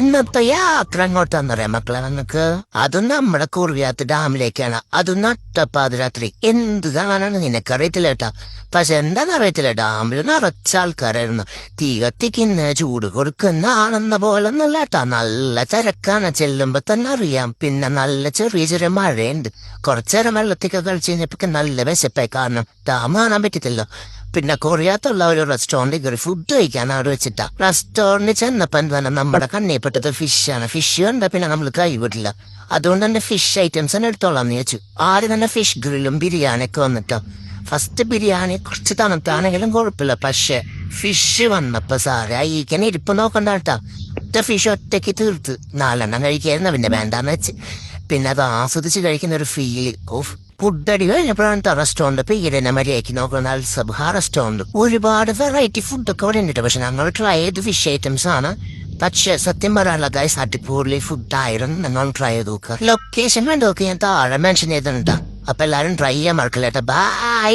ഇന്നത്തെ യാത്ര എങ്ങോട്ടാന്നറിയാം മക്കളെ നിങ്ങൾക്ക്? അതും നമ്മുടെ കുറിയാത്ത് ഡാമിലേക്കാണ്. അതും നട്ടപ്പാതിരാത്രി. എന്ത് കാണാനാണ് നിനക്കറിയത്തില്ല കേട്ടാ. പക്ഷെ എന്താണെന്നറിയത്തില്ല, ഡാമിൽ നിറച്ച ആൾക്കാരായിരുന്നു. തീ കത്തിക്കുന്ന ചൂട് കൊടുക്കുന്ന ആണെന്ന പോലെ ഒന്നല്ല കേട്ടാ. നല്ല തിരക്കാണ്, ചെല്ലുമ്പോ തന്നെ അറിയാം. പിന്നെ നല്ല ചെറിയ ചെറിയ മഴയുണ്ട്. കുറച്ചേരം വെള്ളത്തിയൊക്കെ കളിച്ച് കഴിഞ്ഞപ്പോ നല്ല വിശപ്പായി. കാരണം ഡാം കാണാൻ പറ്റത്തില്ലോ. പിന്നെ കൊറിയാത്തുള്ള ഒരു റെസ്റ്റോറൻറ്റിൽ കയറി ഫുഡ് കഴിക്കാൻ അവിടെ വെച്ചിട്ടാ. റെസ്റ്റോറൻറ്റിൽ ചെന്നപ്പം തന്നെ നമ്മുടെ കണ്ണിപ്പെട്ടത് ഫിഷാണ്. ഫിഷ് കണ്ട പിന്നെ നമ്മൾ കൈവിടില്ല. അതുകൊണ്ട് തന്നെ ഫിഷ് ഐറ്റംസ് തന്നെ എടുത്തോളാം ചോദിച്ചു. ആദ്യം തന്നെ ഫിഷ് ഗ്രില്ലും ബിരിയാണിയൊക്കെ വന്നിട്ടോ. ഫസ്റ്റ് ബിരിയാണി കുറച്ച് തണുത്താണെങ്കിലും കുഴപ്പമില്ല. പക്ഷെ ഫിഷ് വന്നപ്പോ സാറേ അയക്കാൻ ഇരിപ്പ് നോക്കണ്ട കേട്ടാ. ഫിഷ് ഒറ്റയ്ക്ക് തീർത്ത് 4 കഴിക്കായിരുന്നു. പിന്നെ വേണ്ടാന്ന് വെച്ച് പിന്നെ അത് ആസ്വദിച്ച് കഴിക്കുന്ന ഒരു ഫീൽ. ഓഫ് ഫുഡ് അടി കഴിഞ്ഞപ്പോഴാണ് റെസ്റ്റോറൻറ്റ് പേരെന്നെ മര്യാദയ്ക്ക് നോക്കുന്ന അൽസബ്ഹ റെസ്റ്റോറൻറ്റ്. ഒരുപാട് വെറൈറ്റി ഫുഡൊക്കെ അവിടെ ഉണ്ട്. പക്ഷെ ഞങ്ങൾ ട്രൈ ചെയ്ത് ഫിഷ് ഐറ്റംസ് ആണ്. പക്ഷെ സത്യം പറയാനുള്ള ഗൈസ് അടിപൊളി ഫുഡായിരുന്നു. നിങ്ങൾ ട്രൈ ചെയ്ത് നോക്കുക. ലൊക്കേഷൻ വേണ്ടതൊക്കെ ഞാൻ താഴെ മെൻഷൻ ചെയ്തിട്ടുണ്ടാ. അപ്പൊ എല്ലാരും ട്രൈ ചെയ്യാൻ മറക്കില്ല. ബൈ.